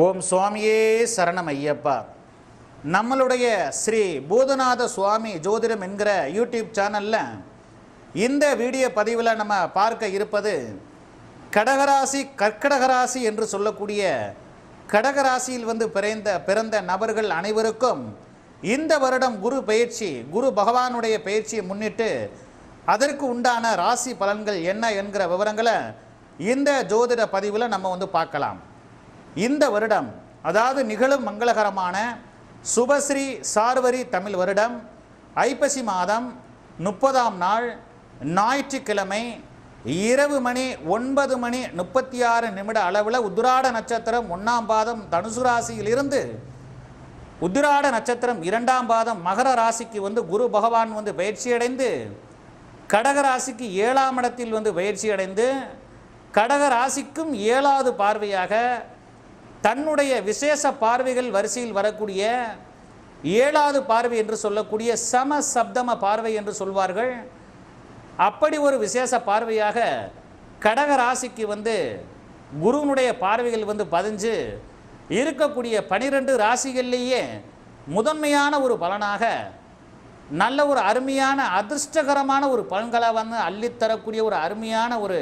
ஓம் சுவாமியே சரணம் ஐயப்பா. நம்மளுடைய ஸ்ரீ பூதநாத சுவாமி ஜோதிடம் என்கிற யூடியூப் சேனலில் இந்த வீடியோ பதிவில் நம்ம பார்க்க இருப்பது கடகராசி கர்க்கடகராசி என்று சொல்லக்கூடிய கடகராசியில் பிறந்த நபர்கள் அனைவருக்கும் இந்த வருடம் குரு பயிற்சி, குரு பகவானுடைய பயிற்சியை முன்னிட்டு அதற்கு உண்டான ராசி பலன்கள் என்ன என்கிற விவரங்களை இந்த ஜோதிட பதிவில் நம்ம பார்க்கலாம். இந்த வருடம் அதாவது நிகழும் மங்களகரமான சுபஸ்ரீ சார்வரி தமிழ் வருடம் ஐப்பசி மாதம் 30ஆம் நாள் ஞாயிற்றுக்கிழமை இரவு மணி 9:36 அளவில் உத்திராட நட்சத்திரம் 1ஆம் பாதம் தனுசு ராசியிலிருந்து உத்திராட நட்சத்திரம் 2ஆம் பாதம் மகர ராசிக்கு குரு பகவான் பயிற்சியடைந்து கடக ராசிக்கு 7ஆம் இடத்தில் பயிற்சியடைந்து கடக ராசிக்கும் 7வது பார்வையாக தன்னுடைய விசேஷ பார்வைகள் வரிசையில் வரக்கூடிய 7வது பார்வை என்று சொல்லக்கூடிய சம சப்தம பார்வை என்று சொல்வார்கள். அப்படி ஒரு விசேஷ பார்வையாக கடக ராசிக்கு குருவனுடைய பார்வைகள் பதிஞ்சு இருக்கக்கூடிய 12 ராசிகள்லேயே முதன்மையான ஒரு பலனாக நல்ல ஒரு அருமையான அதிர்ஷ்டகரமான ஒரு பலன்களை அள்ளித்தரக்கூடிய ஒரு அருமையான ஒரு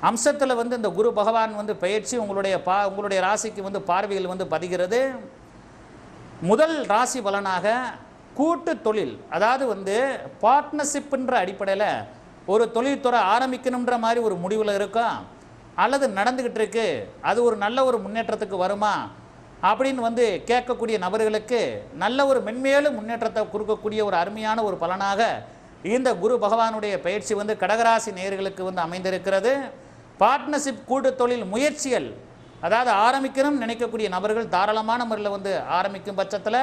அம்சத்தில் இந்த குரு பகவான் பயிற்சி உங்களுடைய ராசிக்கு பார்வையில் பதிகிறது. முதல் ராசி பலனாக கூட்டு தொழில், அதாவது பார்ட்னர்ஷிப்ன்ற அடிப்படையில் ஒரு தொழில்துறை ஆரம்பிக்கணுன்ற மாதிரி ஒரு முடிவில் இருக்கும் அல்லது நடந்துக்கிட்டு இருக்கு, அது ஒரு நல்ல ஒரு முன்னேற்றத்துக்கு வருமா அப்படின்னு கேட்கக்கூடிய நபர்களுக்கு நல்ல ஒரு மென்மேலும் முன்னேற்றத்தை கொடுக்கக்கூடிய ஒரு அருமையான ஒரு பலனாக இந்த குரு பகவானுடைய பயிற்சி கடகராசி நேயர்களுக்கு அமைந்திருக்கிறது. பார்ட்னர்ஷிப் கூட்டு தொழில் முயற்சிகள், அதாவது ஆரம்பிக்கணும்னு நினைக்கக்கூடிய நபர்கள் தாராளமான முறையில் ஆரம்பிக்கும் பட்சத்தில்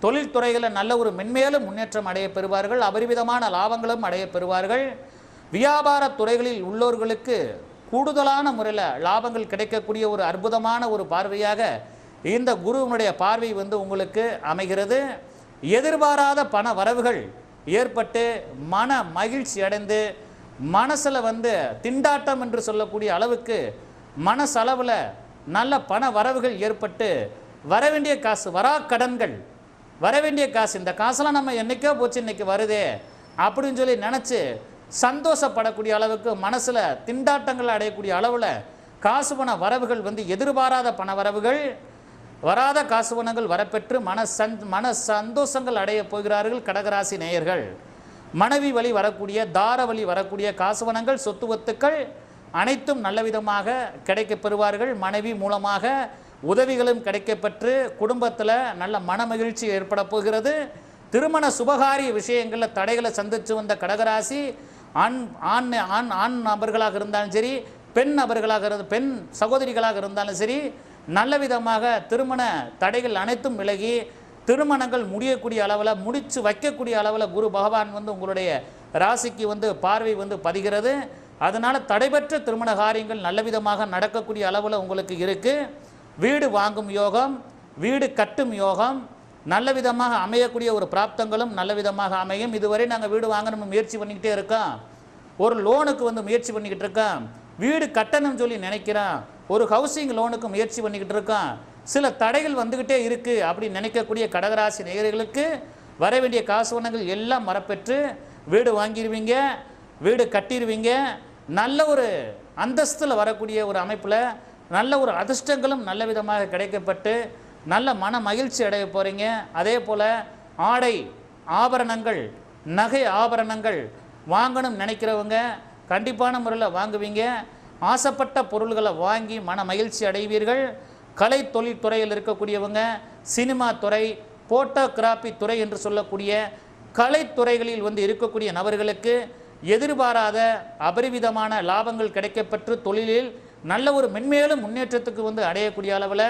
தொழில்துறைகளில் நல்ல ஒரு மென்மேலும் முன்னேற்றம் அடைய பெறுவார்கள், அபரிவிதமான லாபங்களும் அடைய பெறுவார்கள். வியாபார துறைகளில் உள்ளவர்களுக்கு கூடுதலான முறையில் லாபங்கள் கிடைக்கக்கூடிய ஒரு அற்புதமான ஒரு பார்வையாக இந்த குருவினுடைய பார்வை உங்களுக்கு அமைகிறது. எதிர்பாராத பண வரவுகள் ஏற்பட்டு மன மகிழ்ச்சி அடைந்து மனசில் திண்டாட்டம் என்று சொல்லக்கூடிய அளவுக்கு மனசளவில் நல்ல பண வரவுகள் ஏற்பட்டு வரவேண்டிய காசு, கடன்கள் வரவேண்டிய காசு, இந்த காசெல்லாம் நம்ம என்றைக்கோ போச்சு இன்றைக்கி வருதே அப்படின்னு சொல்லி நினச்சி சந்தோஷப்படக்கூடிய அளவுக்கு மனசில் திண்டாட்டங்கள் அடையக்கூடிய அளவில் காசு பண வரவுகள் எதிர்பாராத பண வரவுகள், வராத காசு பணங்கள் வரப்பெற்று மன சந்தோஷங்கள் அடைய போகிறார்கள் கடகராசி நேயர்கள். மனைவி வழி வரக்கூடிய தார வழி வரக்கூடிய காசுவனங்கள் சொத்து வத்துக்கள் அனைத்தும் நல்ல விதமாக கிடைக்க பெறுவார்கள். மனைவி மூலமாக உதவிகளும் கிடைக்கப்பெற்று குடும்பத்தில் நல்ல மன மகிழ்ச்சி ஏற்பட போகிறது. திருமண சுபகாரிய விஷயங்களில் தடைகளை சந்தித்து வந்த கடகராசி ஆண் நபர்களாக இருந்தாலும் சரி, பெண் சகோதரிகளாக இருந்தாலும் சரி, நல்ல விதமாக திருமண தடைகள் அனைத்தும் விலகி திருமணங்கள் முடியக்கூடிய அளவில் முடித்து வைக்கக்கூடிய அளவில் குரு பகவான் உங்களுடைய ராசிக்கு பார்வை பதிகிறது. அதனால் தடைபெற்ற திருமண காரியங்கள் நல்ல விதமாக நடக்கக்கூடிய அளவில் உங்களுக்கு இருக்குது. வீடு வாங்கும் யோகம், வீடு கட்டும் யோகம் நல்ல விதமாக அமையக்கூடிய ஒரு பிராப்தங்களும் நல்ல விதமாக அமையும். இதுவரை நாங்கள் வீடு வாங்கணும்னு முயற்சி பண்ணிக்கிட்டே இருக்கோம், ஒரு லோனுக்கு முயற்சி பண்ணிக்கிட்டு இருக்கோம், வீடு கட்டணும்னு சொல்லி நினைக்கிறோம், ஒரு ஹவுசிங் லோனுக்கு முயற்சி பண்ணிக்கிட்டு இருக்கோம், சில தடைகள் வந்துக்கிட்டே இருக்குது அப்படின்னு நினைக்கக்கூடிய கடகராசி நேயர்களுக்கு வர வேண்டிய காசுவனங்கள் எல்லாம் வரப்பெற்று வீடு வாங்கிடுவீங்க, வீடு கட்டிடுவீங்க. நல்ல ஒரு அந்தஸ்தில் வரக்கூடிய ஒரு அமைப்பில் நல்ல ஒரு அதிர்ஷ்டங்களும் நல்ல விதமாக கிடைக்கப்பட்டு நல்ல மன மகிழ்ச்சி அடைய போகிறீங்க. அதே போல் ஆடை ஆபரணங்கள், நகை ஆபரணங்கள் வாங்கணும் நினைக்கிறவங்க கண்டிப்பான முறையில் வாங்குவீங்க. ஆசைப்பட்ட பொருள்களை வாங்கி மன மகிழ்ச்சி அடைவீர்கள். கலை தொழில்துறையில் இருக்கக்கூடியவங்க, சினிமா துறை, போட்டோகிராஃபி துறை என்று சொல்லக்கூடிய கலைத்துறைகளில் இருக்கக்கூடிய நபர்களுக்கு எதிர்பாராத அபரிவிதமான லாபங்கள் கிடைக்கப்பெற்று தொழிலில் நல்ல ஒரு மென்மேலும் முன்னேற்றத்துக்கு அடையக்கூடிய அளவில்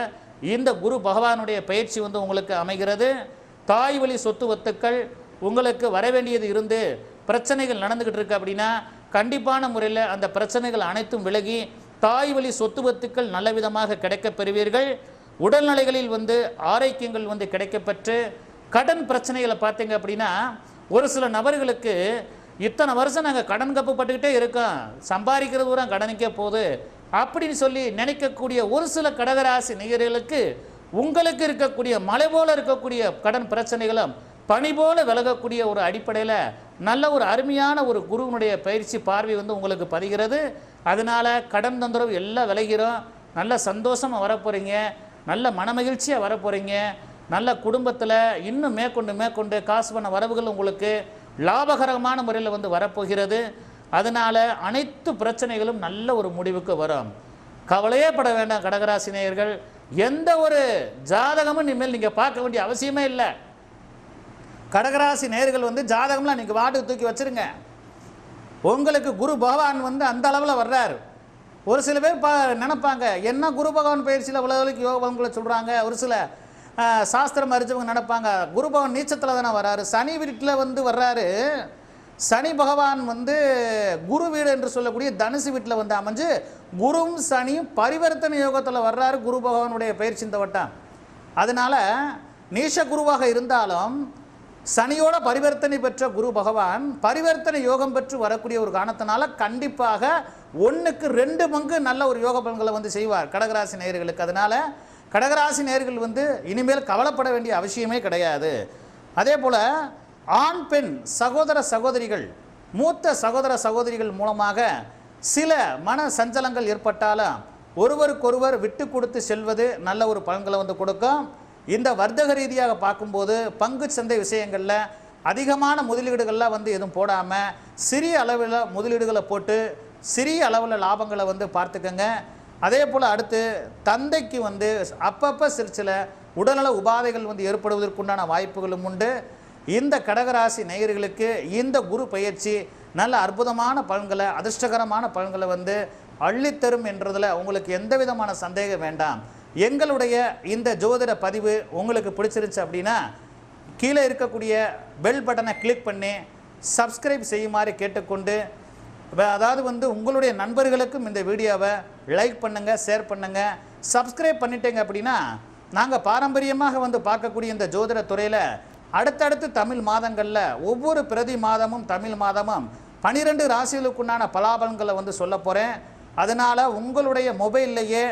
இந்த குரு பகவானுடைய பயிற்சி உங்களுக்கு அமைகிறது. தாய் வழி சொத்து வத்துக்கள் உங்களுக்கு வரவேண்டியது இருந்து பிரச்சனைகள் நடந்துக்கிட்டு இருக்கு அப்படின்னா கண்டிப்பான முறையில் அந்த பிரச்சனைகள் அனைத்தும் விலகி தாய் வழி சொத்து வத்துக்கள் நல்ல விதமாக கிடைக்க பெறுவீர்கள். உடல்நிலைகளில் ஆரோக்கியங்கள் கிடைக்கப்பெற்று கடன் பிரச்சனைகளை பார்த்தீங்க அப்படின்னா ஒரு சில நபர்களுக்கு இத்தனை வருஷம் நாங்கள் கடன் கப்பு பட்டுக்கிட்டே இருக்கோம், சம்பாதிக்கிறது பூரா கடனுக்கே போகுது, அப்படின்னு சொல்லி நினைக்கக்கூடிய ஒரு சில கடகராசி நேயர்களுக்கு உங்களுக்கு இருக்கக்கூடிய மலை போல இருக்கக்கூடிய கடன் பிரச்சனைகளும் பனி போல விலகக்கூடிய ஒரு அடிப்படையில் நல்ல ஒரு அருமையான ஒரு குருவினுடைய பயிற்சி பார்வை வந்து உங்களுக்கு பதிகிறது. அதனால் கடன் தொந்தரவு எல்லாம் விலகிறோம். நல்ல சந்தோஷமாக வரப்போகிறீங்க, நல்ல மனமகிழ்ச்சியாக வரப்போகிறீங்க. நல்ல குடும்பத்தில் இன்னும் மேற்கொண்டு காசு பண்ண வரவுகள் உங்களுக்கு லாபகரமான முறையில் வந்து வரப்போகிறது. அதனால் அனைத்து பிரச்சனைகளும் நல்ல ஒரு முடிவுக்கு வரும். கவலையே பட வேண்டாம் கடகராசி நேயர்கள். எந்த ஒரு ஜாதகமும் இனிமேல் நீங்கள் பார்க்க வேண்டிய அவசியமே இல்லை. கடகராசி நேயர்கள் வந்து ஜாதகம்லாம் நீங்கள் வாட்டுக்கு தூக்கி வச்சுருங்க. உங்களுக்கு குரு பகவான் வந்து அந்த அளவில் வர்றாரு. ஒரு சில பேர் நினைப்பாங்க, என்ன குரு பகவான் பயிற்சியில் உலகளுக்கு யோக பலன்களை சொல்கிறாங்க. ஒரு சில சாஸ்திரம் அறிஞ்சவங்க நினைப்பாங்க, குரு பகவான் நீச்சத்தில் தானே வர்றாரு, சனி வீட்டில் வந்து வர்றாரு. சனி பகவான் வந்து குரு வீடு என்று சொல்லக்கூடிய தனுசு வீட்டில் வந்து அமைஞ்சு குருவும் சனியும் பரிவர்த்தனை யோகத்தில் வர்றாரு குரு பகவானுடைய பயிற்சி இந்த வட்டம். அதனால் நீஷ குருவாக இருந்தாலும் சனியோட பரிவர்த்தனை பெற்ற குரு பகவான் பரிவர்த்தனை யோகம் பெற்று வரக்கூடிய ஒரு காரணத்தினால கண்டிப்பாக 1க்கு 2 பங்கு நல்ல ஒரு யோக பலன்களை வந்து செய்வார் கடகராசி நேயர்களுக்கு. அதனால் கடகராசி நேயர்கள் வந்து இனிமேல் கவலைப்பட வேண்டிய அவசியமே கிடையாது. அதே போல் ஆண் பெண் சகோதர சகோதரிகள், மூத்த சகோதர சகோதரிகள் மூலமாக சில மன சஞ்சலங்கள் ஏற்பட்டாலும் ஒருவருக்கொருவர் விட்டு கொடுத்து செல்வது நல்ல ஒரு பலன்களை வந்து கொடுக்கும். இந்த வர்த்தக ரீதியாக பார்க்கும்போது பங்கு சந்தை விஷயங்களில் அதிகமான முதலீடுகள்லாம் வந்து எதுவும் போடாமல் சிறிய அளவில் முதலீடுகளை போட்டு சிறிய அளவில் லாபங்களை வந்து பார்த்துக்கங்க. அதே போல் அடுத்து தந்தைக்கு வந்து அப்பப்போ சில உடல்நல உபாதைகள் வந்து ஏற்படுவதற்குண்டான வாய்ப்புகளும் உண்டு. இந்த கடகராசி நேயர்களுக்கு இந்த குரு பயிற்சி நல்ல அற்புதமான பலன்களை, அதிர்ஷ்டகரமான பலன்களை வந்து அள்ளித்தரும் என்றதில் உங்களுக்கு எந்த விதமான சந்தேகம் வேண்டாம். எங்களுடைய இந்த ஜோதிட பதிவு உங்களுக்கு பிடிச்சிருந்துச்சு அப்படின்னா கீழே இருக்கக்கூடிய பெல் பட்டனை கிளிக் பண்ணி சப்ஸ்கிரைப் செய்யுமாறு கேட்டுக்கொண்டு, அதாவது வந்து உங்களுடைய நண்பர்களுக்கும் இந்த வீடியோவை லைக் பண்ணுங்கள், ஷேர் பண்ணுங்கள். சப்ஸ்கிரைப் பண்ணிட்டீங்க அப்படின்னா நாங்கள் பாரம்பரியமாக வந்து பார்க்கக்கூடிய இந்த ஜோதிட துறையில் அடுத்தடுத்து தமிழ் மாதங்களில் ஒவ்வொரு பிரதி மாதமும் தமிழ் மாதமும் 12 ராசிகளுக்குண்டான பலாபலன்களை வந்து சொல்ல போகிறேன். அதனால் உங்களுடைய மொபைல்லையே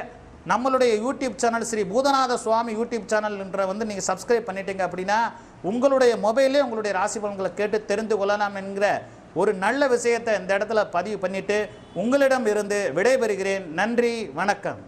நம்மளுடைய யூடியூப் சேனல் ஸ்ரீ பூதநாத சுவாமி யூடியூப் சேனல்ன்ற வந்து நீங்கள் சப்ஸ்கிரைப் பண்ணிட்டீங்க அப்படின்னா உங்களுடைய மொபைல்லே உங்களுடைய ராசி பலன்களை கேட்டு தெரிந்து கொள்ளலாம் என்கிற ஒரு நல்ல விஷயத்தை இந்த இடத்துல பதிவு பண்ணிவிட்டு உங்களிடம் இருந்து விடைபெறுகிறேன். நன்றி, வணக்கம்.